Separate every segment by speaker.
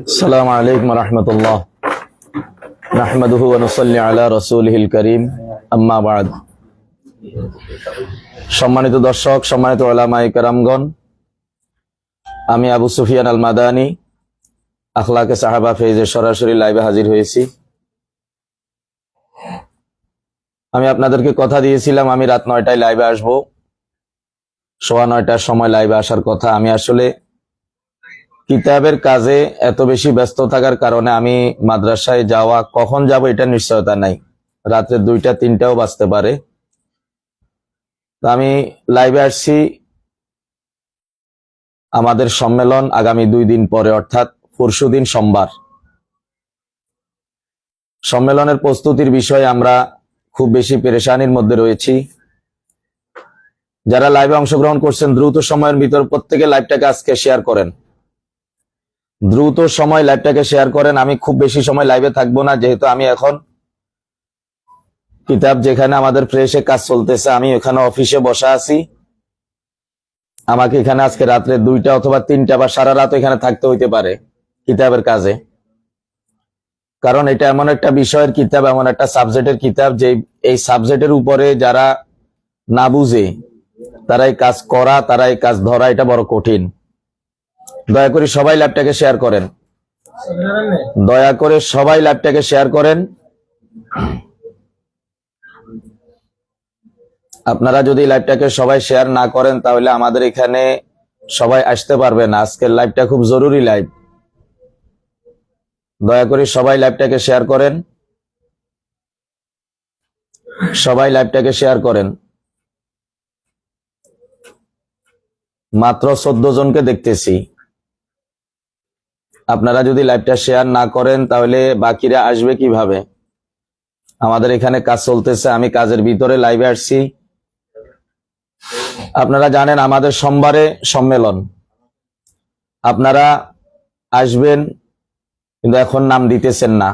Speaker 1: আসসালামু আলাইকুম ওয়া রাহমাতুল্লাহ। নাহমাদুহু ওয়া নুসাল্লি আলা রাসূলিহিল কারীম, আম্মা বা'দ। সম্মানিত দর্শক, সম্মানিত উলামায়ে কেরামগণ, আমি আবু সুফিয়ান আল মাদানী আখলাকে সাহাবা ফেজের সরাসরি লাইভে হাজির হয়েছি। আমি আপনাদেরকে কথা দিয়েছিলাম আমি রাত 9টায় লাইভে আসবো, 9:15টার সময় লাইভে আসার কথা। আমি আসলে কিতাবের কাজে এত বেশি ব্যস্ত থাকার কারণে আমি মাদ্রাসায় যাওয়া, কখন যাব এটা নিশ্চয়তা নাই, রাত্রে 2টা 3টাও বাজতে পারে। আমি লাইভে আসছি আমাদের সম্মেলন আগামী 2 দিন পরে, অর্থাৎ পরশুদিন সোমবার। সম্মেলনের প্রস্তুতির বিষয়ে আমরা খুব বেশি পেরেশানির মধ্যে রয়েছি। যারা লাইভে অংশগ্রহণ করছেন দ্রুত সময়ের ভিতর প্রত্যেকে লাইভটাকে আজকে শেয়ার করেন, দ্রুত সময় লাইভটাকে শেয়ার করেন। আমি খুব বেশি সময় লাইভে থাকবো না, যেহেতু আমি এখন কিতাব যেখানে আমাদের প্রেসে কাজ চলতেছে, আমি এখানে অফিসে বসা আছি। আমাকে এখানে আজকে রাত্রে 2টা অথবা 3টা বা সারা রাত এখানে থাকতে হইতে পারে কিতাবের কাজে, কারণ এটা এমন একটা বিষয়ের কিতাব, এমন একটা সাবজেক্টের কিতাব যে এই সাবজেক্টের উপরে যারা না বুঝে তারা এই কাজ করা, তারা এই কাজ ধরা, এটা বড় কঠিন। দয়া করে সবাই ল্যাবটাকে শেয়ার করেন, দয়া করে সবাই ল্যাবটাকে শেয়ার করেন। আপনারা যদি লাইভটাকে সবাই শেয়ার না করেন তাহলে আমাদের এখানে সবাই আসতে পারবে না। আজকের লাইভটা খুব জরুরি লাইভ। দয়া করে সবাই লাইভটাকে শেয়ার করেন, সবাই লাইভটাকে শেয়ার করেন। মাত্র 14 জনকে দেখতেছি। আপনারা যদি লাইভটা শেয়ার না করেন তাহলে বাকিরা আসবে কিভাবে? আমাদের এখানে কাজ চলতেছে, আমি কাজের ভিতরে লাইভে আসছি। আপনারা জানেন আমাদের সোমবারে সম্মেলন, আপনারা আসবেন কিন্তু এখন নাম দিতেছেন না।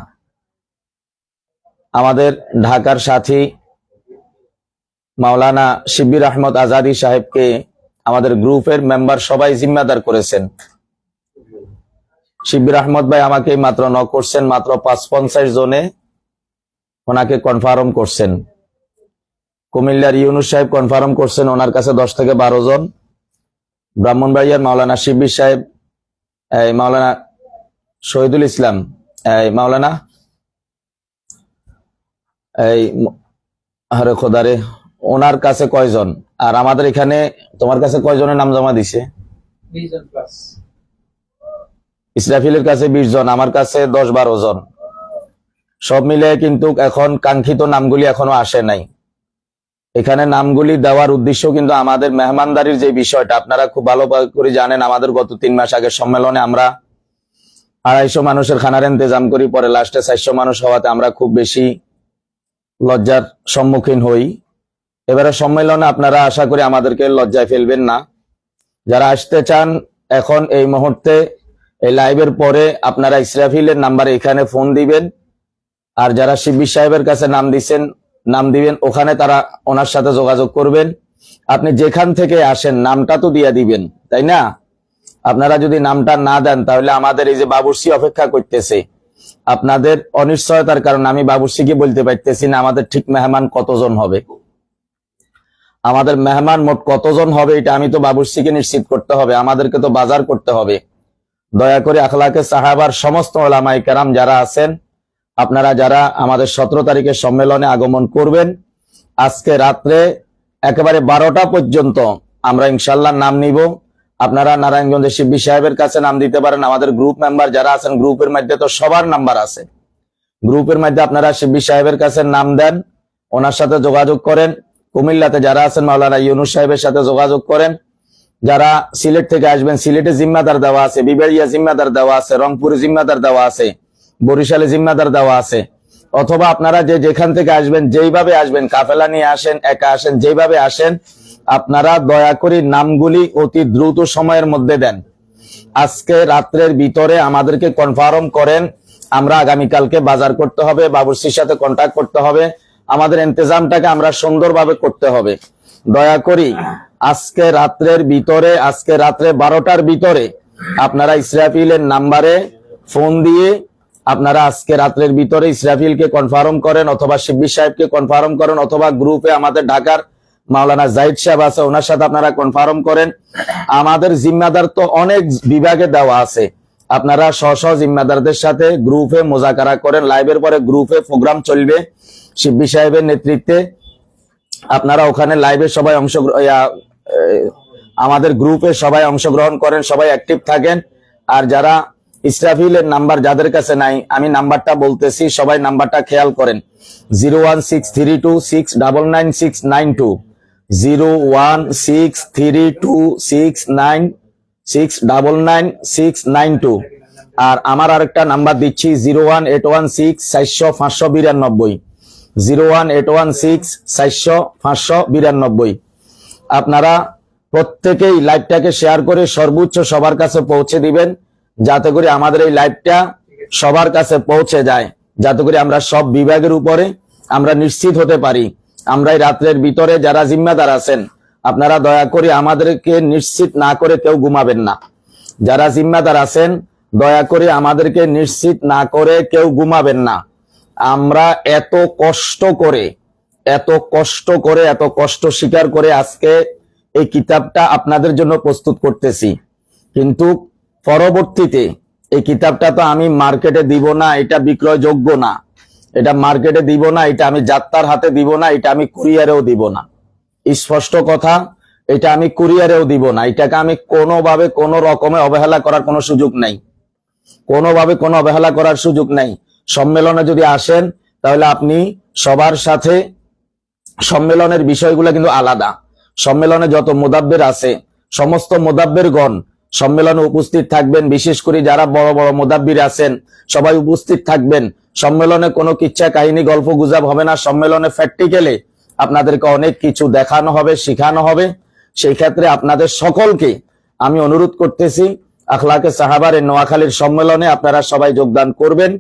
Speaker 1: আমাদের ঢাকার সাথী মাওলানা শিব্বির আহমদ আজাদি সাহেবকে আমাদের গ্রুপের মেম্বার সবাই জিম্মাদার করেছেন। শিব্বির আহমদ ভাই আমাকে মাত্র নক করছেন, মাত্র 50 জনে ওনাকে কনফার্ম করছেন। কুমিল্লার ইউনুস সাহেব কনফার্ম করছেন, ওনার কাছে 10 থেকে 12 জন। ব্রাহ্মণবাড়িয়ার মাওলানা শিব্বির সাহেব, মাওলানা শহীদুল ইসলাম, মাওলানা আরে খোদারে, ওনার কাছে কয়জন? আর আমাদের এখানে তোমার কাছে কয়জনের নাম জমা দিছে? 20 জন প্লাস। ইসরাফিলের কাছে 20 জন, আমার কাছে 10-12 জন। সব মিলে কিন্তু এখন কাঙ্ক্ষিত নামগুলি এখনো আসে নাই। এখানে নামগুলি দেওয়ার উদ্দেশ্য কিন্তু আমাদের মেহমানদারির যে বিষয়টা আপনারা খুব ভালো করে জানেন। আমাদের গত 3 মাস আগের সম্মেলনে আমরা 250 মানুষের খানার ইন্তজাম করি, পরে লাস্টে 400 মানুষ হওয়াতে আমরা খুব বেশি লজ্জার সম্মুখীন হই। এবারে সম্মেলনে আপনারা আশা করি আমাদেরকে লজ্জায় ফেলবেন না। যারা আসতে চান এখন এই মুহূর্তে এই লাইভের পরে আপনারা ইসরাফিলের নাম্বারে এখানে ফোন দিবেন, আর যারা শিব্বির সাহেবের কাছে নাম দিবেন, ওখানে তারা ওনার সাথে যোগাযোগ করবেন। আপনি যেখান থেকে আসেন নামটা তো দিয়ে দিবেন, তাই না? আপনারা যদি নামটা না দেন তাহলে আমাদের এই যে বাবুর্চি অপেক্ষা করতেছে, আপনাদের অনিশ্চয়তার কারণে আমি বাবুর্চিকে বলতে পারতেছি না আমাদের ঠিক মেহমান কতজন হবে, আমাদের মেহমান মোট কতজন হবে এটা আমি তো বাবুর্চিকে নিশ্চিত করতে হবে, আমাদেরকে তো বাজার করতে হবে। দয়া করে আখলাকে সাহাবার সমস্ত উলামায়ে কেরাম যারা আছেন, আপনারা যারা আমাদের 17 তারিখের সম্মেলনে আগমন করবেন, আজকে রাত্রে একেবারে 12টা পর্যন্ত আমরা ইনশাল্লাহ নাম নিব। আপনারা নারায়ণগঞ্জের শিব্বির সাহেবের কাছে নাম দিতে পারেন। আমাদের গ্রুপ মেম্বার যারা আছেন, গ্রুপের মধ্যে তো সবার নাম্বার আছে, গ্রুপের মধ্যে আপনারা শিব্বির সাহেবের কাছে নাম দেন, ওনার সাথে যোগাযোগ করেন। কুমিল্লাতে যারা আছেন মাওলানা ইউনুস সাহেবের সাথে যোগাযোগ করেন। যারা সিলেট থেকে আসবেন, সিলেটে জিম্মাদার দেওয়া আছে, বিবাড়িয়া জিম্মাদার দেওয়া আছে, রংপুরে জিম্মাদার দেওয়া আছে, বরিশালে জিম্মাদার দেওয়া আছে। অথবা আপনারা যেখান থেকে আসবেন, যেইভাবে আসবেন, কাফেলা নিয়ে আসেন, একা আসেন, যেইভাবে আসেন, আপনারা দয়া করে নামগুলি অতি দ্রুত সময়ের মধ্যে দেন। আজকে রাত্রের ভিতরে আমাদেরকে কনফার্ম করেন। আমরা আগামীকালকে বাজার করতে হবে, বাবুর্চির সাথে কন্ট্যাক্ট করতে হবে, আমাদের ইন্তজামটাকে আমরা সুন্দরভাবে করতে হবে। দয়া করি আজকে রাত্রে 12টার ভিতরে আপনারা ইসরাফিলের নাম্বারে ফোন দিয়ে আপনারা আজকে রাত্রের ভিতরে ইসরাফিলকে কনফার্ম করেন, অথবা শিব্বির সাহেবকে কনফার্ম করেন, অথবা গ্রুপে আমাদের ঢাকার মাওলানা জাহিদ সাহেব আছে, ওনার সাথে আপনারা কনফার্ম করেন। আমাদের জিম্মাদার তো অনেক বিভাগে দেওয়া আছে, আপনারা স্ব জিম্মাদারদের সাথে গ্রুপে মোজাকারা করেন। লাইভের পরে গ্রুপে প্রোগ্রাম চলবে শিব্বির সাহেবের নেতৃত্বে, আপনারা ওখানে লাইভে সবাই আমাদের গ্রুপে সবাই অংশগ্রহণ করেন, সবাই অ্যাক্টিভ থাকেন। আর যারা ইসরাফিলের নাম্বার যাদের কাছে নাই, আমি নাম্বারটা বলতেছি, সবাই নাম্বারটা খেয়াল করেন। 01632699692, 01632699692। আর আমার আরেকটা নাম্বার দিচ্ছি 01816400592, 01816400592। আপনারা প্রত্যেকেই লাইভটাকে শেয়ার করে সর্বোচ্চ সবার কাছে পৌঁছে দিবেন, যাতে করে আমাদের এই লাইভটা সবার কাছে পৌঁছে যায়, যাতে করে আমরা সব বিভাগের উপরে আমরা নিশ্চিত হতে পারি। আমরা এই রাত্রের ভিতরে যারা জিম্মাদার আছেন, আপনারা দয়া করে আমাদেরকে নিশ্চিত না করে কেউ ঘুমাবেন না। যারা জিম্মাদার আছেন, দয়া করে আমাদেরকে নিশ্চিত না করে কেউ ঘুমাবেন না। আমরা এত কষ্ট স্বীকার করে আজকে এই কিতাবটা আপনাদের জন্য প্রস্তুত করতেছি, কিন্তু পরবর্তীতে এই কিতাবটা তো আমি মার্কেটে দিব না, এটা বিক্রয়যোগ্য না, এটা মার্কেটে দিব না, এটা আমি যাত্রার হাতে দিব না, এটা আমি কুরিয়ারেও দিব না। স্পষ্ট কথা, এটা আমি কুরিয়ারেও দিব না। এটাকে আমি কোনোভাবে কোনো রকমে অবহেলা করার কোনো সুযোগ নাই, কোনোভাবে কোনো অবহেলা করার সুযোগ নাই। সম্মেলনে যদি আসেন তাহলে আপনি সবার সাথে, সম্মেলনের বিষয়গুলো কিন্তু আলাদা। সম্মেলনে যত মুদাব্বির আছে, সমস্ত মুদাব্বিরগণ সম্মেলনে উপস্থিত থাকবেন। বিশেষ করে যারা বড় বড় মুদাব্বির আছেন সবাই উপস্থিত থাকবেন। সম্মেলনে কোনো কিচ্ছা কাহিনী গল্প গুজব হবে না। সম্মেলনে প্র্যাকটিক্যালি আপনাদেরকে অনেক কিছু দেখানো হবে, শিখানো হবে। সেই ক্ষেত্রে আপনাদের সকলকে আমি অনুরোধ করতেছি, আখলাকে সাহাবার এই নোয়াখালীর সম্মেলনে আপনারা সবাই যোগদান করবেন,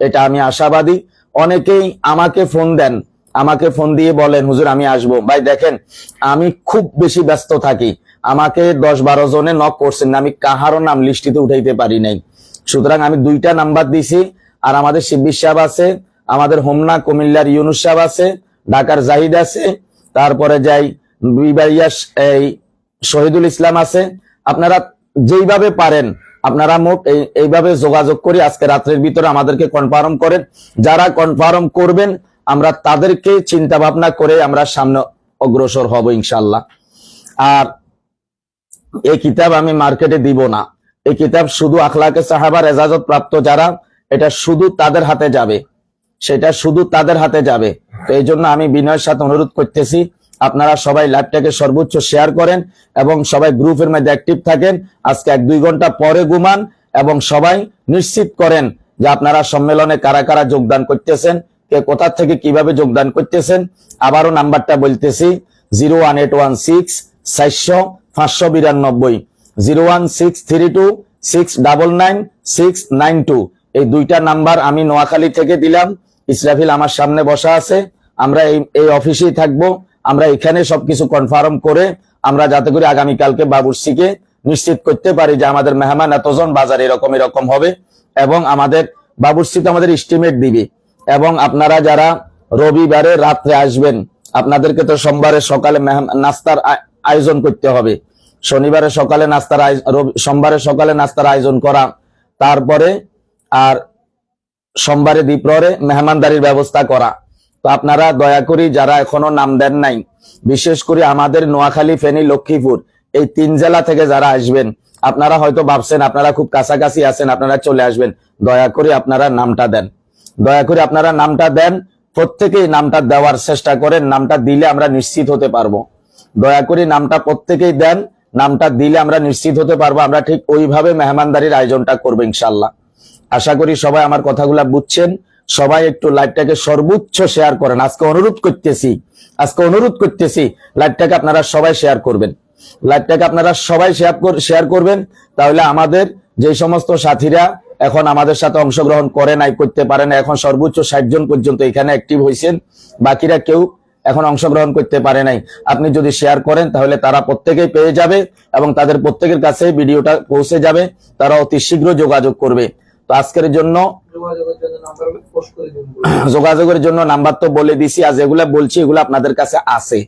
Speaker 1: এটা আমি আশাবাদী। অনেকেই আমাকে ফোন দেন, আমাকে ফোন দিয়ে বলেন হুজুর আমি আসবো। ভাই দেখেন, আমি খুব বেশি ব্যস্ত থাকি, আমাকে 10-12 জনে নক করছেন না, আমি কাহারও নাম লিস্টিতে উঠাইতে পারি নাই। সুতরাং আমি 2টা নাম্বার দিছি। আর আমাদের শিব্বির সাহেব আছে, আমাদের হোমনা কুমিল্লার ইউনুস সাহেব আছে, ঢাকার জাহিদ আছে, তারপরে যাই বিবাইয়াস এই শহীদুল ইসলাম আছে। আপনারা যেইভাবে পারেন আপনারা মোট এইভাবে যোগাযোগ করে আজকে রাত্রের ভিতরে আমাদেরকে কনফার্ম করেন। যারা কনফার্ম করবেন আমরা তাদেরকে চিন্তা ভাবনা করে আমরা সামনে অগ্রসর হব ইনশাল্লাহ। আর এই কিতাব আমি মার্কেটে দিব না, এই কিতাব শুধু আখলাকে সাহাবার এজাজত প্রাপ্ত যারা, এটা শুধু তাদের হাতে যাবে, সেটা শুধু তাদের হাতে যাবে। তো এই জন্য আমি বিনয়ের সাথে অনুরোধ করতেছি, আপনারা সবাই লাইভটাকে সর্বোচ্চ শেয়ার করেন এবং সবাই গ্রুপের মধ্যে অ্যাক্টিভ থাকেন। আজকে 1-2 ঘন্টা পরে ঘুমান এবং সবাই নিশ্চিত করেন যে আপনারা সম্মেলনে কারা কারা যোগদান করতেছেন, কে কোথা থেকে কিভাবে যোগদান করতেছেন। আবারও নাম্বারটা বলতেছি 01816400592, 01632699692। এই 2টা নাম্বার আমি নোয়াখালী থেকে দিলাম। ইসরাফিল আমার সামনে বসা আছে, আমরা এই অফিসেই থাকবো। আমরা এখানে সবকিছু কনফার্ম করে আমরা যাতে করে আগামীকালকে বাবুর্চিকে নিশ্চিত করতে পারি যে আমাদের মেহমান এতজন, বাজার এরকম হবে, এবং আমাদের বাবুর্চিতে আমাদের এস্টিমেট দিবে। এবং আপনারা যারা রবিবারে রাত্রে আসবেন, আপনাদেরকে তো সোমবারে সকালে নাস্তার আয়োজন করতে হবে, শনিবারে সকালে নাস্তার সোমবারে সকালে নাস্তার আয়োজন করা, তারপরে আর সোমবারে দ্বীপ্রহরে মেহমানদারির ব্যবস্থা করা। তো আপনারা দয়া করে যারা এখনো নাম দেন নাই, বিশেষ করে আমাদের নোয়াখালী, ফেনী, লক্ষ্মীপুর এই 3 জেলা থেকে যারা আসবেন, আপনারা হয়তো ভাবছেন আপনারা খুব কাছাকাছি আছেন, আপনারা চলে আসবেন। দয়া করে আপনারা নামটা দেন, দয়া করে আপনারা নামটা দেন। প্রত্যেকেই নামটা দেওয়ার চেষ্টা করেন, নামটা দিলে আমরা নিশ্চিত হতে পারবো। দয়া করে নামটা প্রত্যেকেই দেন, নামটা দিলে আমরা নিশ্চিত হতে পারবো। আমরা ঠিক ওইভাবে মেহমানদারির আয়োজনটা করবো ইনশাল্লাহ। আশা করি সবাই আমার কথাগুলা বুঝছেন। সবাই একটু লাইভটাকে সর্বোচ্চ শেয়ার করেন। আজকে অনুরোধ করতেছি লাইভটাকে আপনারা সবাই শেয়ার করবেন, লাইভটাকে আপনারা সবাই শেয়ার করবেন। তাহলে আমাদের যে সমস্ত সাথীরা এখন আমাদের সাথে অংশগ্রহণ করে নাই, করতে পারে না, এখন সর্বোচ্চ 60 জন পর্যন্ত এখানে অ্যাক্টিভ হয়েছেন, বাকিরা কেউ এখন অংশগ্রহণ করতে পারে নাই, আপনি যদি শেয়ার করেন তাহলে তারা প্রত্যেকেই পেয়ে যাবে এবং তাদের প্রত্যেকের কাছে ভিডিওটা পৌঁছে যাবে, তারা অতি শীঘ্র যোগাযোগ করবে। তো আজকের জন্য যোগাযোগের জন্য নাম্বার তো বলে দিছি, আর যেগুলা বলছি এগুলো আপনাদের কাছে আছে।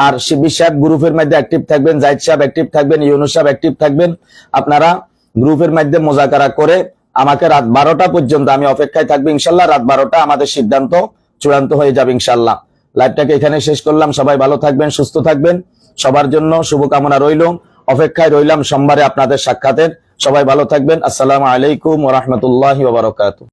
Speaker 1: আর শিবির সাহেব গ্রুপের মধ্যে অ্যাক্টিভ থাকবেন, জাহিদ সাহেব অ্যাক্টিভ থাকবেন, ইউনুস সাহেব অ্যাক্টিভ থাকবেন। আপনারা গ্রুপের মধ্যে মোজাকারা করে আমাকে রাত 12টা পর্যন্ত আমি অপেক্ষায় থাকবো ইনশাল্লাহ। রাত 12টা আমাদের সিদ্ধান্ত চূড়ান্ত হয়ে যাবে ইনশাল্লাহ। লাইভটাকে এখানে শেষ করলাম। সবাই ভালো থাকবেন, সুস্থ থাকবেন, সবার জন্য শুভকামনা রইল। অপেক্ষায় রইলাম সোমবারে আপনাদের সাক্ষাতের। সবাই ভালো থাকবেন। আসসালামু আলাইকুম ওয়া রাহমাতুল্লাহি ওয়া বারাকাতুহু।